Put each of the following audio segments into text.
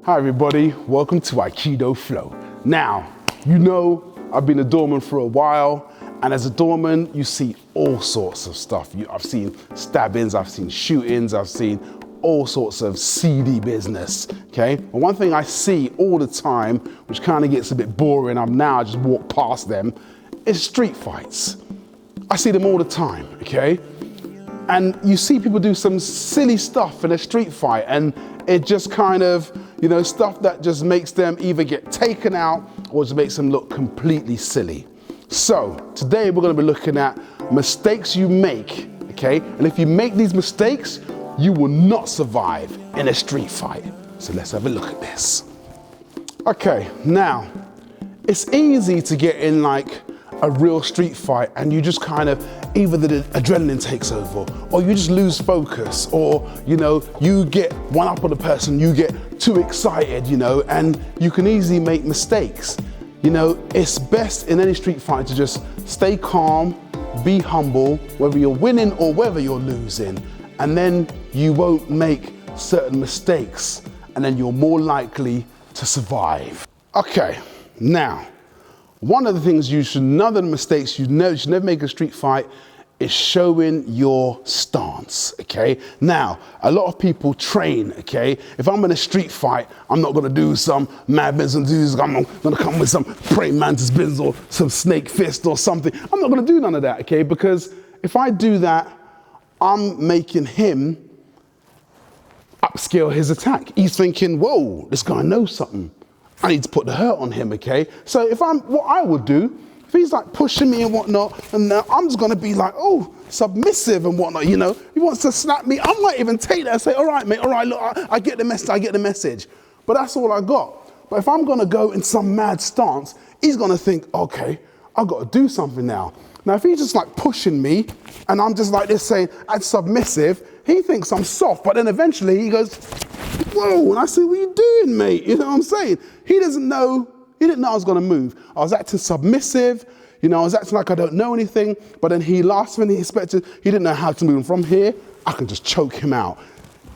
Hi everybody, welcome to Aikidoflow. Now, you know I've been a doorman for a while, and as a doorman, you see all sorts of stuff. I've seen stabbings, I've seen shootings, I've seen all sorts of seedy business, okay? And one thing I see all the time, which kind of gets a bit boring, I just walk past them, is street fights. I see them all the time, okay? And you see people do some silly stuff in a street fight, and it just kind of, stuff that just makes them either get taken out or just makes them look completely silly. So today we're going to be looking at mistakes you make, okay? And if you make these mistakes, you will not survive in a street fight. So let's have a look at this. Okay, now, it's easy to get in like a real street fight and you just kind of, either the adrenaline takes over or you just lose focus, or you get one up on the person, you get too excited, and you can easily make mistakes. It's best in any street fight to just stay calm, be humble, whether you're winning or whether you're losing, and then you won't make certain mistakes, and then you're more likely to survive. Okay, now, one of the things another mistakes you should never make a street fight is showing your stance, okay? Now, a lot of people train, okay? If I'm in a street fight, I'm not gonna do some mad business, I'm gonna come with some praying mantis business or some snake fist or something. I'm not gonna do none of that, okay? Because if I do that, I'm making him upscale his attack. He's thinking, whoa, this guy knows something. I need to put the hurt on him, okay? So what I would do, if he's like pushing me and whatnot, and I'm just gonna be like, oh, submissive and whatnot, he wants to slap me, I might even take that and say, all right, mate, all right, look, I get the message, but that's all I got. But if I'm gonna go in some mad stance, he's gonna think, okay, I've got to do something now. Now, if he's just like pushing me, and I'm just like this saying, I'm submissive, he thinks I'm soft, but then eventually he goes, whoa, and I say, what are you doing, mate? You know what I'm saying? He didn't know I was gonna move. I was acting submissive, I was acting like I don't know anything, but then last minute he expected, he didn't know how to move. And from here, I can just choke him out.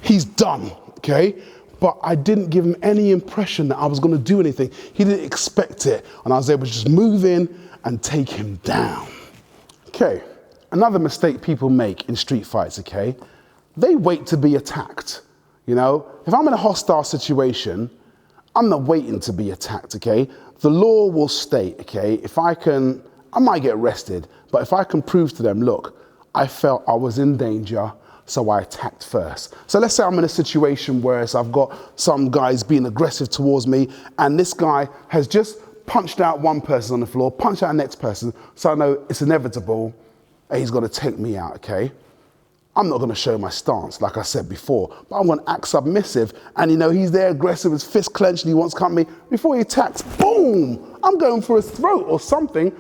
He's done, okay? But I didn't give him any impression that I was gonna do anything. He didn't expect it, and I was able to just move in and take him down. Okay, another mistake people make in street fights, okay? They wait to be attacked. If I'm in a hostile situation, I'm not waiting to be attacked, okay? The law will state, okay, I might get arrested, but if I can prove to them, look, I felt I was in danger, so I attacked first. So let's say I'm in a situation where I've got some guys being aggressive towards me, and this guy has just punched out one person on the floor, punched out the next person, so I know it's inevitable that he's gonna take me out, okay? I'm not gonna show my stance, like I said before, but I'm gonna act submissive, and he's there aggressive, his fist clenched, and he wants company. Before he attacks, boom, I'm going for his throat or something.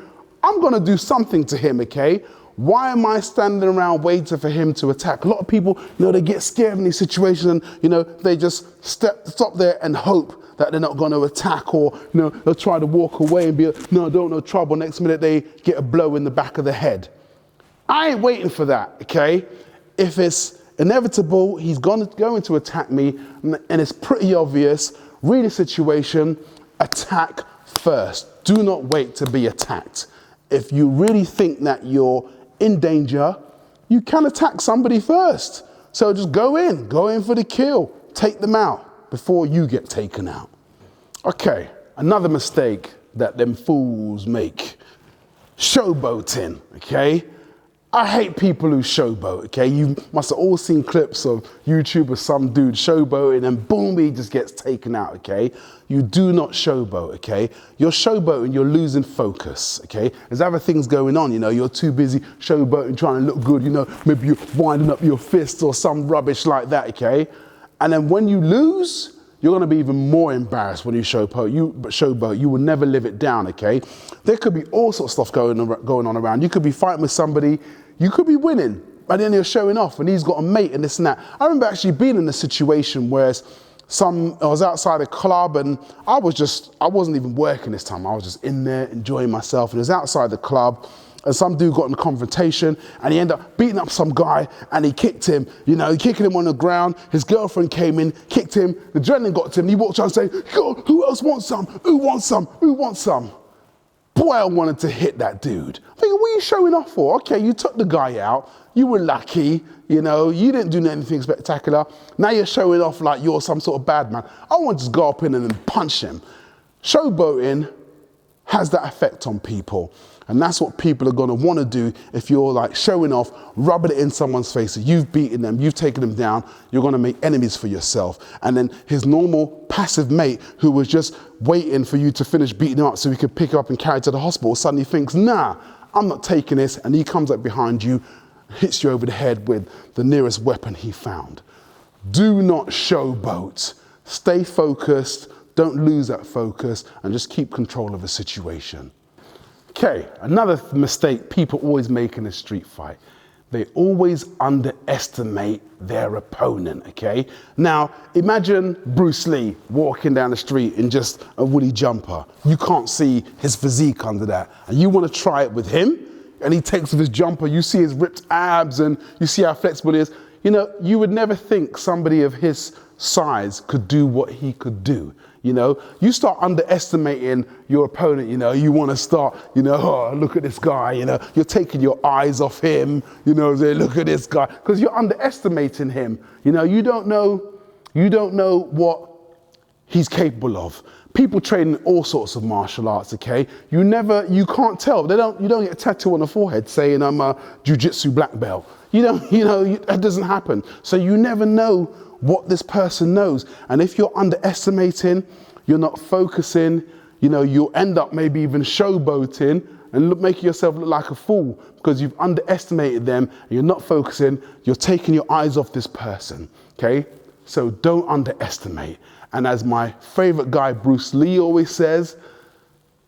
I'm gonna do something to him, okay? Why am I standing around waiting for him to attack? A lot of people, they get scared in these situations, and they just stop there and hope that they're not gonna attack, or they'll try to walk away and be, no, don't know trouble. Next minute they get a blow in the back of the head. I ain't waiting for that, okay? If it's inevitable, he's going to attack me, and it's pretty obvious, read the situation, attack first. Do not wait to be attacked. If you really think that you're in danger, you can attack somebody first. So just go in for the kill, take them out before you get taken out. Okay, another mistake that them fools make, showboating, okay? I hate people who showboat, okay? You must have all seen clips of YouTube of some dude showboating and boom, he just gets taken out, okay? You do not showboat, okay? You're showboating, you're losing focus, okay? There's other things going on, you're too busy showboating, trying to look good, maybe you're winding up your fists or some rubbish like that, okay? And then when you lose, you're gonna be even more embarrassed when you showboat. You will never live it down, okay? There could be all sorts of stuff going on around. You could be fighting with somebody, you could be winning, but then you're showing off and he's got a mate and this and that. I remember actually being in a situation where I was outside a club and I wasn't even working this time. I was just in there enjoying myself, and it was outside the club, and some dude got in a confrontation and he ended up beating up some guy and he kicked him, kicking him on the ground. His girlfriend came in, kicked him, the adrenaline got to him, and he walked around saying, "Yo, who else wants some? Who wants some? Who wants some?" Boy, I wanted to hit that dude. I'm thinking, what are you showing off for? Okay, you took the guy out, you were lucky, you didn't do anything spectacular. Now you're showing off like you're some sort of bad man. I want to just go up in and punch him. Showboating has that effect on people. And that's what people are going to want to do if you're like showing off, rubbing it in someone's face. So you've beaten them, you've taken them down, you're going to make enemies for yourself. And then his normal passive mate who was just waiting for you to finish beating him up so he could pick him up and carry to the hospital suddenly thinks, nah, I'm not taking this. And he comes up behind you, hits you over the head with the nearest weapon he found. Do not showboat. Stay focused. Don't lose that focus and just keep control of the situation. Okay, another mistake people always make in a street fight. They always underestimate their opponent, okay? Now, imagine Bruce Lee walking down the street in just a woolly jumper. You can't see his physique under that. And you want to try it with him, and he takes off his jumper, you see his ripped abs, and you see how flexible he is. You would never think somebody of his size could do what he could do. You start underestimating your opponent, you want to start, oh, look at this guy, you're taking your eyes off him, say, look at this guy, because you're underestimating him. You don't know what he's capable of. People train in all sorts of martial arts, okay? You can't tell. You don't get a tattoo on the forehead saying I'm a jiu-jitsu black belt. That doesn't happen. So you never know what this person knows. And if you're underestimating, you're not focusing, you'll end up maybe even showboating and making yourself look like a fool because you've underestimated them and you're not focusing, you're taking your eyes off this person, okay? So don't underestimate. And as my favorite guy, Bruce Lee, always says,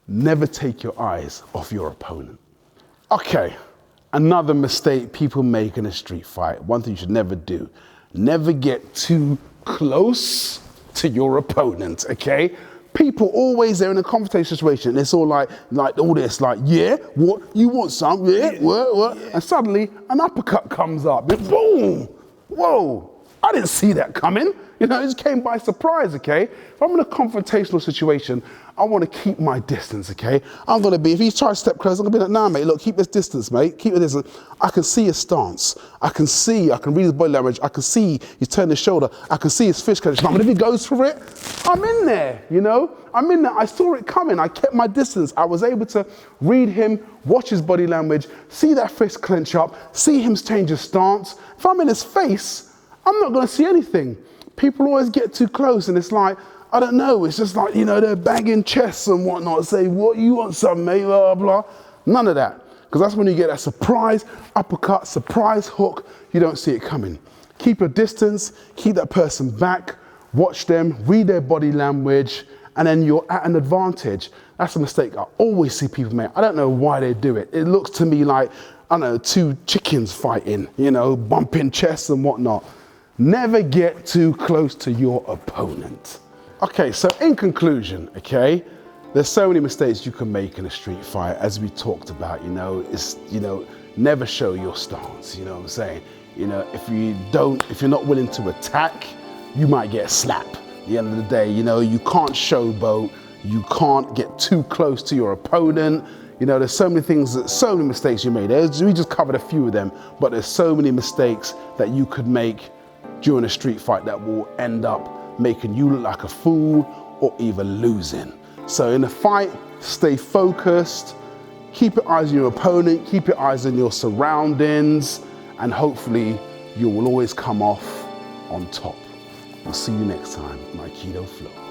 never take your eyes off your opponent. Okay, another mistake people make in a street fight, one thing you should never do. Never get too close to your opponent, okay? People always, they're in a confrontation situation, it's all like all this, like, yeah, what, you want some, yeah, what? Yeah. And suddenly, an uppercut comes up, boom, whoa, I didn't see that coming. It just came by surprise, okay? If I'm in a confrontational situation, I want to keep my distance, okay? I'm going to be, if he tries to step close, I'm going to be like, nah, mate, look, keep this distance, mate. Keep the distance. I can see his stance. I can read his body language. I can see he's turning his shoulder. I can see his fist clench. But if he goes for it, I'm in there, I'm in there. I saw it coming. I kept my distance. I was able to read him, watch his body language, see that fist clench up, see him change his stance. If I'm in his face, I'm not going to see anything. People always get too close and it's like, I don't know, it's just like, they're banging chests and whatnot, say, what, you want some, mate, blah, blah. None of that, because that's when you get that surprise uppercut, surprise hook, you don't see it coming. Keep your distance, keep that person back, watch them, read their body language, and then you're at an advantage. That's a mistake I always see people make. I don't know why they do it. It looks to me like, I don't know, two chickens fighting, bumping chests and whatnot. Never get too close to your opponent. Okay, so in conclusion, okay, there's so many mistakes you can make in a street fight, as we talked about, never show your stance, you know what I'm saying? If you're not willing to attack, you might get slapped. At the end of the day, you can't showboat, you can't get too close to your opponent. There's so many mistakes you made. We just covered a few of them, but there's so many mistakes that you could make during a street fight that will end up making you look like a fool or even losing. So in a fight, stay focused, keep your eyes on your opponent, keep your eyes on your surroundings, and hopefully you will always come off on top. We'll see you next time on Aikidoflow.